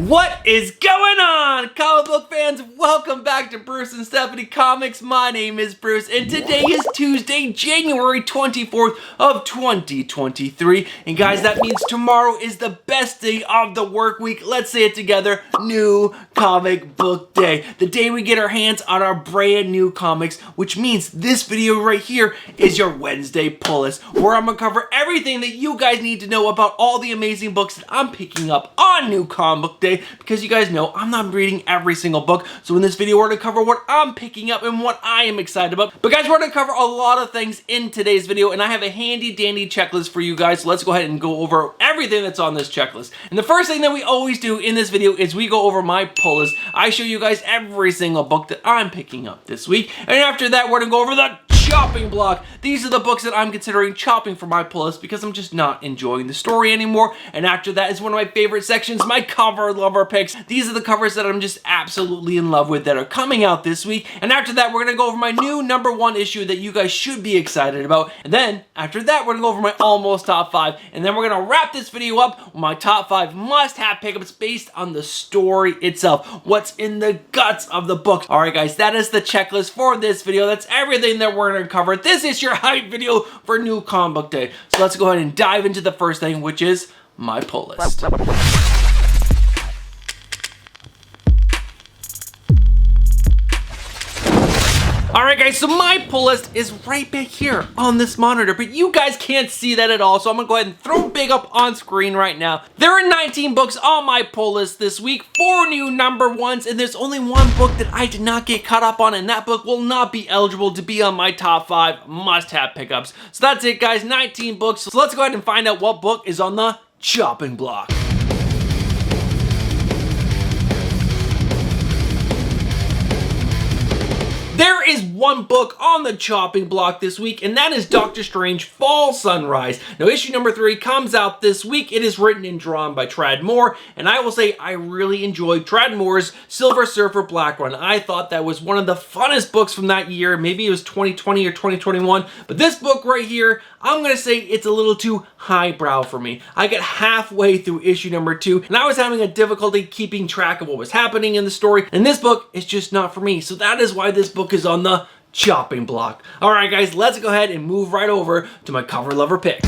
What is going on, comic book fans? Welcome back to Bruce and Stephanie Comics. My name is Bruce, and today is Tuesday, January 24th of 2023. And guys, that means tomorrow is the best day of the work week. Let's say it together, New Comic Book Day. The day we get our hands on our brand new comics, which means this video right here is your Wednesday pull list, where I'm gonna cover everything that you guys need to know about all the amazing books that I'm picking up on New Comic Book Day. Because you guys know I'm not reading every single book, so in this video we're going to cover what I'm picking up and what I am excited about. But guys, we're going to cover a lot of things in today's video, and I have a handy dandy checklist for you guys, so let's go ahead and go over everything that's on this checklist. And the first thing that we always do in this video is we go over my pull list. I show you guys every single book that I'm picking up this week, and after that we're going to go over the chopping block. These are the books that I'm considering chopping for my pull list because I'm just not enjoying the story anymore. And after that is one of my favorite sections, my cover lover picks. These are the covers that I'm just absolutely in love with that are coming out this week. And after that, we're gonna go over my new #1 issue that you guys should be excited about. And then after that, we're gonna go over my almost top 5. And then we're gonna wrap this video up with my top 5 must-have pickups based on the story itself. What's in the guts of the book. All right, guys, that is the checklist for this video. That's everything that we're gonna cover. This is your hype video for New Comic Book Day. So let's go ahead and dive into the first thing, which is my pull list. Alright guys, so my pull list is right back here on this monitor, but you guys can't see that at all, so I'm gonna go ahead and throw big up on screen right now. There are 19 books on my pull list this week, 4 new #1s, and there's only one book that I did not get caught up on, and that book will not be eligible to be on my top 5 must-have pickups. So that's it guys, 19 books. So let's go ahead and find out what book is on the chopping block. There is one book on the chopping block this week, and that is Doctor Strange Fall Sunrise. Now, issue #3 comes out this week. It is written and drawn by Tradd Moore, and I will say I really enjoyed Tradd Moore's Silver Surfer Black Run. I thought that was one of the funnest books from that year. Maybe it was 2020 or 2021, but this book right here, I'm going to say it's a little too highbrow for me. I got halfway through issue #2, and I was having a difficulty keeping track of what was happening in the story, and this book is just not for me. So that is why this book is on the chopping block. Alright guys, let's go ahead and move right over to my cover lover picks.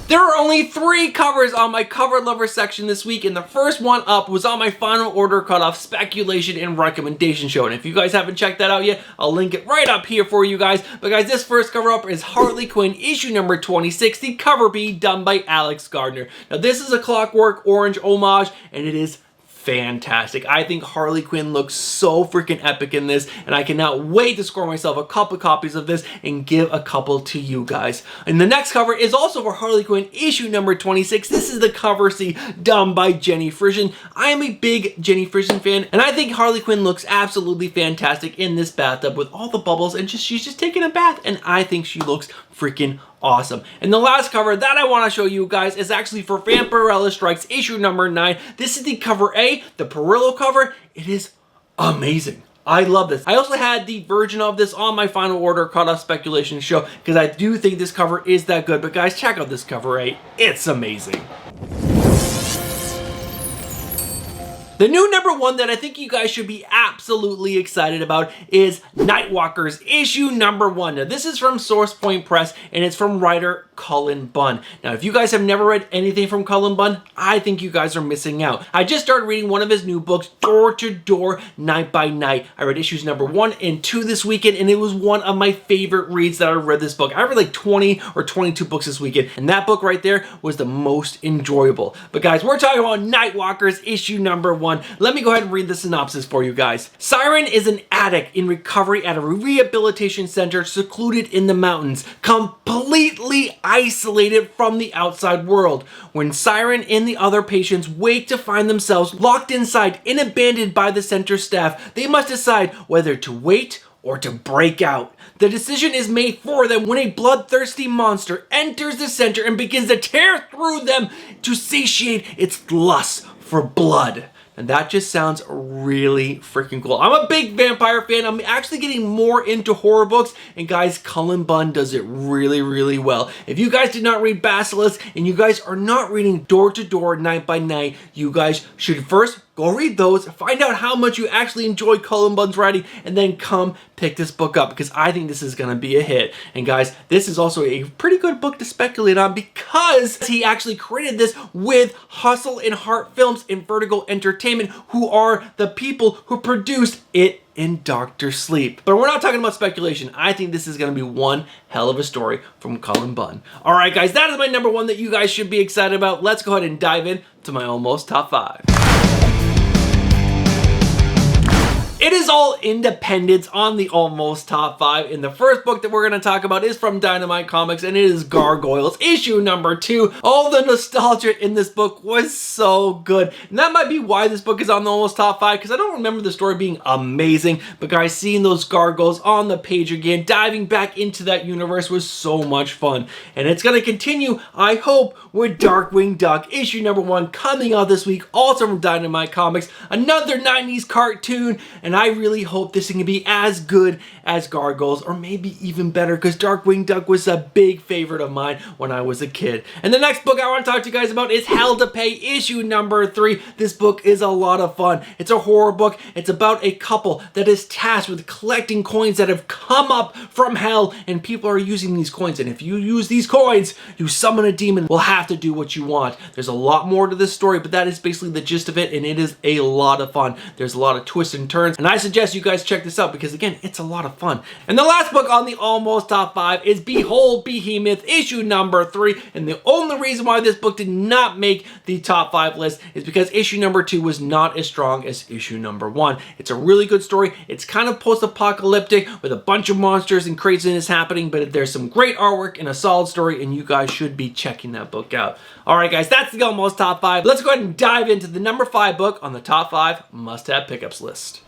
There are only 3 covers on my cover lover section this week, and the first one up was on my final order cutoff speculation and recommendation show. And if you guys haven't checked that out yet, I'll link it right up here for you guys. But guys, this first cover up is Harley Quinn issue #26, the cover B done by Alex Gardner. Now this is a Clockwork Orange homage, and it is fantastic. I think Harley Quinn looks so freaking epic in this, and I cannot wait to score myself a couple copies of this and give a couple to you guys. And the next cover is also for Harley Quinn issue #26. This is the cover C done by Jenny Frison. I am a big Jenny Frison fan, and I think Harley Quinn looks absolutely fantastic in this bathtub with all the bubbles, and she's just taking a bath, and I think she looks freaking awesome. And the last cover that I want to show you guys is actually for Vampirella Strikes issue #9. This is the cover A, the Perillo cover. It is amazing. I love this. I also had the version of this on my final order cutoff speculation show because I do think this cover is that good. But guys, check out this cover A. It's amazing. The new #1 that I think you guys should be absolutely excited about is Nightwalkers issue #1. Now this is from Source Point Press, and it's from writer Cullen Bunn. Now if you guys have never read anything from Cullen Bunn, I think you guys are missing out. I just started reading one of his new books, Door to Door, Night by Night. I read issues #1 and 2 this weekend, and it was one of my favorite reads that I read this book. I read like 20 or 22 books this weekend, and that book right there was the most enjoyable. But guys, we're talking about Nightwalkers issue #1. Let me go ahead and read the synopsis for you guys. Siren is an addict in recovery at a rehabilitation center secluded in the mountains, completely isolated from the outside world. When Siren and the other patients wake to find themselves locked inside and abandoned by the center staff, they must decide whether to wait or to break out. The decision is made for them when a bloodthirsty monster enters the center and begins to tear through them to satiate its lust for blood. And that just sounds really freaking cool. I'm a big vampire fan. I'm actually getting more into horror books. And guys, Cullen Bunn does it really, really well. If you guys did not read Basilisk and you guys are not reading Door to Door, Night by Night, you guys should first go read those, find out how much you actually enjoy Cullen Bunn's writing, and then come pick this book up, because I think this is going to be a hit. And guys, this is also a pretty good book to speculate on, because he actually created this with Hustle and Heart Films and Vertigo Entertainment, who are the people who produced it in Dr. Sleep. But we're not talking about speculation. I think this is going to be one hell of a story from Cullen Bunn. All right, guys, that is my number one that you guys should be excited about. Let's go ahead and dive in to my almost top 5. It is all independents on the almost top 5, and the first book that we're going to talk about is from Dynamite Comics, and it is Gargoyles, issue number 2. All the nostalgia in this book was so good, and that might be why this book is on the almost top 5, because I don't remember the story being amazing, but guys, seeing those gargoyles on the page again, diving back into that universe was so much fun, and it's going to continue, I hope, with Darkwing Duck, issue number 1, coming out this week, also from Dynamite Comics, another 90s cartoon, and I really hope this can be as good as Gargoyles, or maybe even better, because Darkwing Duck was a big favorite of mine when I was a kid. And the next book I want to talk to you guys about is Hell to Pay, issue number 3. This book is a lot of fun. It's a horror book. It's about a couple that is tasked with collecting coins that have come up from hell, and people are using these coins, and if you use these coins, you summon a demon, will have to do what you want. There's a lot more to this story, but that is basically the gist of it, and it is a lot of fun. There's a lot of twists and turns, and I suggest you guys check this out, because again, it's a lot of fun. And the last book on the almost top 5 is Behold Behemoth, issue number 3, and the only reason why this book did not make the top 5 list is because issue number 2 was not as strong as issue number 1. It's a really good story. It's kind of post-apocalyptic with a bunch of monsters and craziness happening, but there's some great artwork and a solid story, and you guys should be checking that book out. Alright guys, that's the almost top 5. Let's go ahead and dive into the number 5 book on the top 5 must-have pickups list.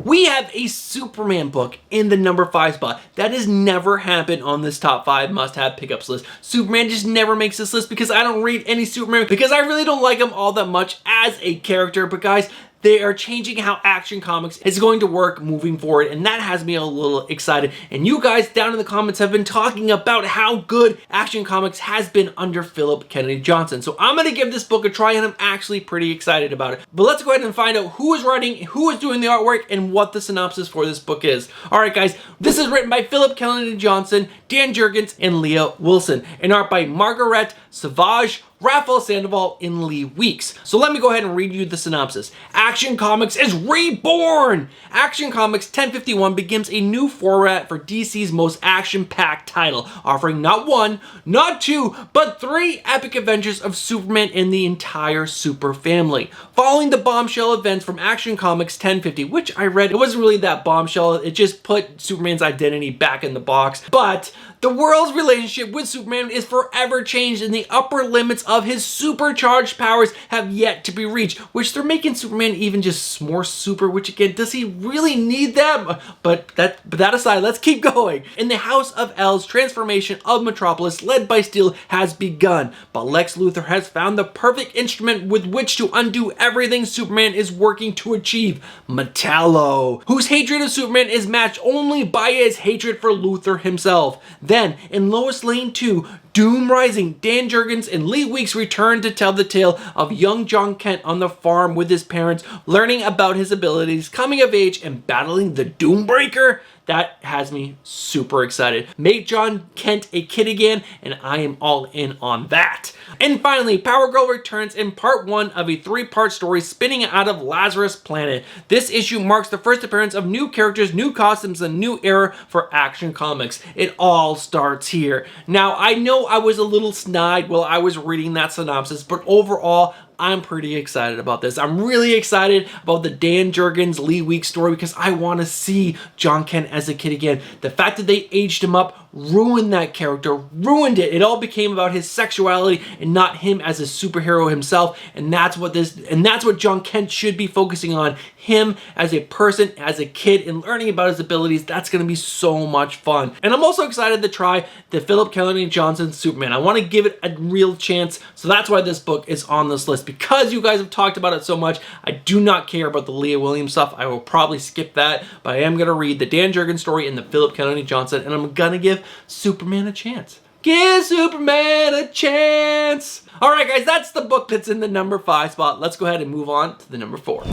We have a Superman book in the number 5 spot. That has never happened on this top 5 must-have pickups list. Superman just never makes this list because I don't read any Superman, because I really don't like him all that much as a character. But guys, they are changing how Action Comics is going to work moving forward, and that has me a little excited. And you guys down in the comments have been talking about how good Action Comics has been under Philip Kennedy Johnson. So I'm going to give this book a try, and I'm actually pretty excited about it. But let's go ahead and find out who is writing, who is doing the artwork, and what the synopsis for this book is. Alright guys, this is written by Philip Kennedy Johnson, Dan Jurgens, and Leah Wilson, and art by Margaret Savage, Raphael Sandoval, and Lee Weeks. So let me go ahead and read you the synopsis. Action Comics is reborn! Action Comics 1051 begins a new format for DC's most action-packed title, offering not 1, not 2, but 3 epic adventures of Superman and the entire Super family. Following the bombshell events from Action Comics 1050, which I read, it wasn't really that bombshell, it just put Superman's identity back in the box, but the world's relationship with Superman is forever changed, and the upper limits of his supercharged powers have yet to be reached, which they're making Superman even just more super, which again, does he really need that? But that aside, let's keep going. In the House of L's transformation of Metropolis, led by Steel, has begun, but Lex Luthor has found the perfect instrument with which to undo everything Superman is working to achieve: Metallo, whose hatred of Superman is matched only by his hatred for Luthor himself. Then, in Lois Lane 2, Doom Rising, Dan Jurgens and Lee Weeks return to tell the tale of young John Kent on the farm with his parents, learning about his abilities, coming of age, and battling the Doombreaker. That has me super excited. Make John Kent a kid again, and I am all in on that. And finally, Power Girl returns in part 1 of a 3-part story spinning out of Lazarus Planet. This issue marks the first appearance of new characters, new costumes, and new era for Action Comics. It all starts here. Now, I know I was a little snide while I was reading that synopsis, but overall, I'm pretty excited about this. I'm really excited about the Dan Jurgens Lee Weeks story, because I want to see John Kent as a kid again. The fact that they aged him up ruined that character, ruined it. It all became about his sexuality and not him as a superhero himself. And that's what John Kent should be focusing on. Him as a person, as a kid, and learning about his abilities. That's going to be so much fun. And I'm also excited to try the Philip Kennedy Johnson Superman. I want to give it a real chance. So that's why this book is on this list. Because you guys have talked about it so much, I do not care about the Leah Williams stuff. I will probably skip that. But I am going to read the Dan Jurgens story and the Philip Kennedy Johnson. And I'm going to give Superman a chance. Give Superman a chance. All right, guys, that's the book that's in the number 5 spot. Let's go ahead and move on to the number 4.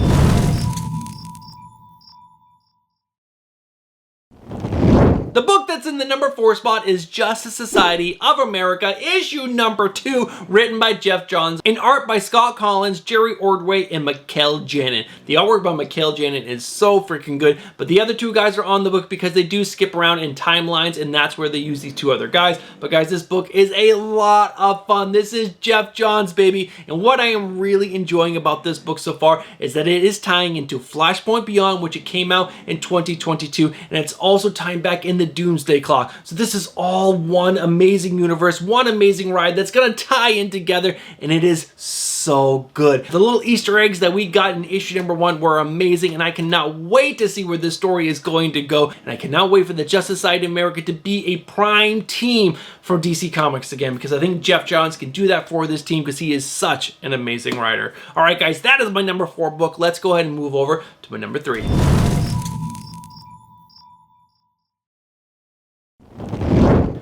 The book that's in the number 4 spot is Justice Society of America, issue number 2, written by Geoff Johns, and art by Scott Collins, Jerry Ordway, and Mikhail Janin. The artwork by Mikhail Janin is so freaking good, but the other two guys are on the book because they do skip around in timelines, and that's where they use these two other guys. But guys, this book is a lot of fun. This is Geoff Johns, baby, and what I am really enjoying about this book so far is that it is tying into Flashpoint Beyond, which it came out in 2022, and it's also tying back in the Doomsday Clock. So this is all one amazing universe, one amazing ride that's gonna tie in together, and it is so good. The little Easter eggs that we got in issue number 1 were amazing, and I cannot wait to see where this story is going to go, and I cannot wait for the Justice Society of America to be a prime team for DC Comics again, because I think Geoff Johns can do that for this team because he is such an amazing writer. All right, guys, that is my number 4 book. Let's go ahead and move over to my number 3.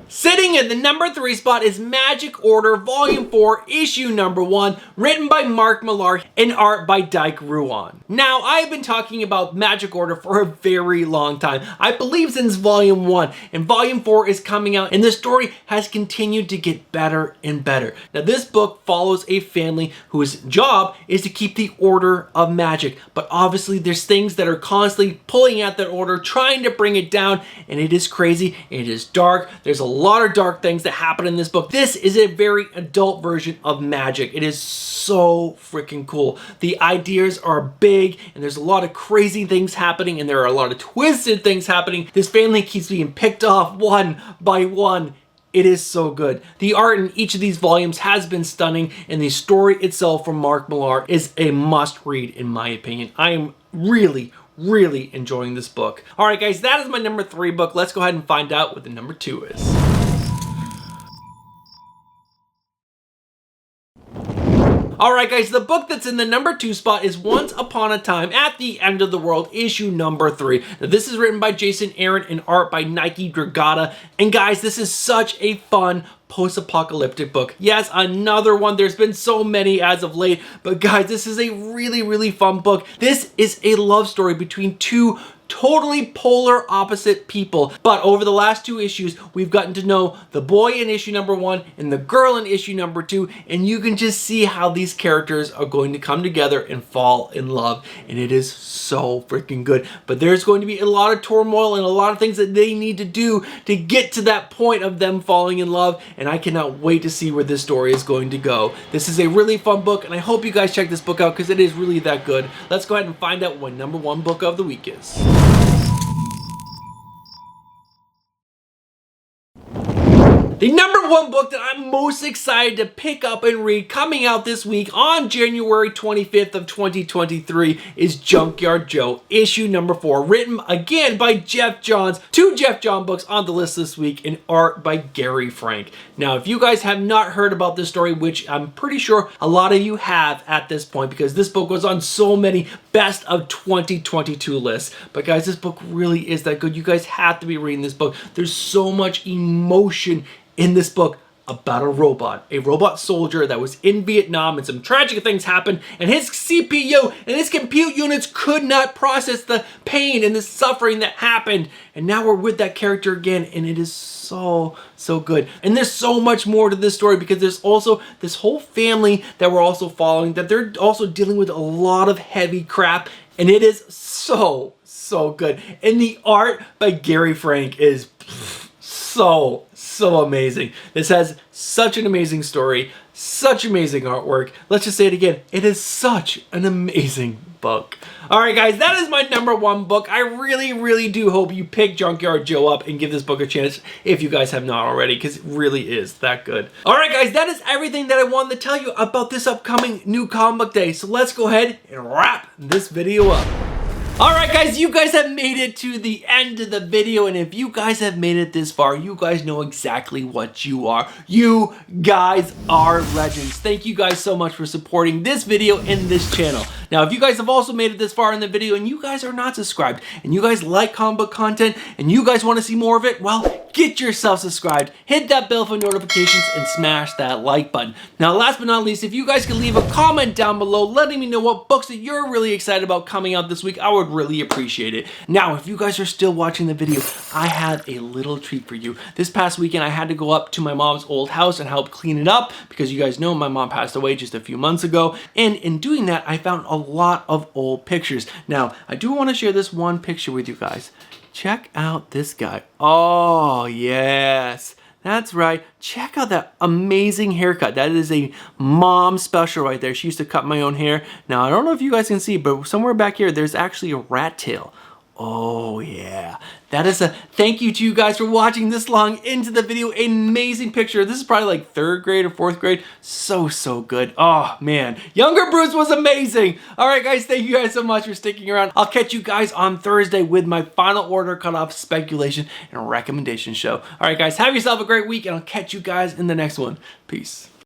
Sitting at the number 3 spot is Magic Order Volume 4, Issue number 1, written by Mark Millar and art by Dyke Ruan. Now, I've been talking about Magic Order for a very long time. I believe since Volume 1, and Volume 4 is coming out, and the story has continued to get better and better. Now, this book follows a family whose job is to keep the order of magic, but obviously there's things that are constantly pulling at that order, trying to bring it down, and it is crazy, it is dark, there's a lot of dark things that happen in this book. This is a very adult version of magic. It is so freaking cool. The ideas are big, and there's a lot of crazy things happening, and there are a lot of twisted things happening. This family keeps being picked off one by one. It is so good. The art in each of these volumes has been stunning, and the story itself from Mark Millar is a must-read in my opinion. I am really enjoying this book. All right, guys, that is my number 3 book. Let's go ahead and find out what the number 2 is. Alright guys, the book that's in the number 2 spot is Once Upon a Time at the End of the World, issue number 3. Now, this is written by Jason Aaron and art by Nike Dragata. And guys, this is such a fun post-apocalyptic book. Yes, another one. There's been so many as of late, but guys, this is a really fun book. This is a love story between two totally polar opposite people, but over the last 2 issues we've gotten to know the boy in issue number 1 and the girl in issue number 2, and you can just see how these characters are going to come together and fall in love, and it is so freaking good. But there's going to be a lot of turmoil and a lot of things that they need to do to get to that point of them falling in love, and I cannot wait to see where this story is going to go. This is a really fun book, and I hope you guys check this book out because it is really that good. Let's go ahead and find out what number 1 book of the week is. The number 1 book that I'm most excited to pick up and read coming out this week on January 25th of 2023 is Junkyard Joe, issue number 4, written again by Geoff Johns. 2 Geoff Johns books on the list this week, and art by Gary Frank. Now, if you guys have not heard about this story, which I'm pretty sure a lot of you have at this point because this book was on so many best of 2022 lists, but guys, this book really is that good. You guys have to be reading this book. There's so much emotion in this book about a robot soldier that was in Vietnam, and some tragic things happened, and his CPU and his compute units could not process the pain and the suffering that happened, and now we're with that character again, and it is so good. And there's so much more to this story because there's also this whole family that we're also following, that they're also dealing with a lot of heavy crap, and it is so good. And the art by Gary Frank is so amazing. This has such an amazing story, such amazing artwork. Let's just say it again. It is such an amazing book. All right, guys, that is my #1 book. I really do hope you pick Junkyard Joe up and give this book a chance if you guys have not already, because it really is that good. All right, guys, that is everything that I wanted to tell you about this upcoming new comic book day. So let's go ahead and wrap this video up. Alright guys, you guys have made it to the end of the video, and if you guys have made it this far, you guys know exactly what you are. You guys are legends. Thank you guys so much for supporting this video and this channel. Now, if you guys have also made it this far in the video and you guys are not subscribed, and you guys like comic book content, and you guys want to see more of it, well, get yourself subscribed, hit that bell for notifications, and smash that like button. Now, last but not least, if you guys could leave a comment down below letting me know what books that you're really excited about coming out this week, I would really appreciate it. Now, if you guys are still watching the video, I have a little treat for you. This past weekend, I had to go up to my mom's old house and help clean it up because you guys know my mom passed away just a few months ago. And in doing that, I found a lot of old pictures. Now, I do want to share this one picture with you guys. Check out this guy. Oh, yes. That's right. Check out that amazing haircut. That is a mom special right there. She used to cut my own hair. Now, I don't know if you guys can see, but somewhere back here, there's actually a rat tail. Oh, yeah. That is a thank you to you guys for watching this long into the video. An amazing picture. This is probably like 3rd grade or 4th grade. So good. Oh, man. Younger Bruce was amazing. All right, guys. Thank you guys so much for sticking around. I'll catch you guys on Thursday with my final order cutoff speculation and recommendation show. All right, guys. Have yourself a great week, and I'll catch you guys in the next one. Peace.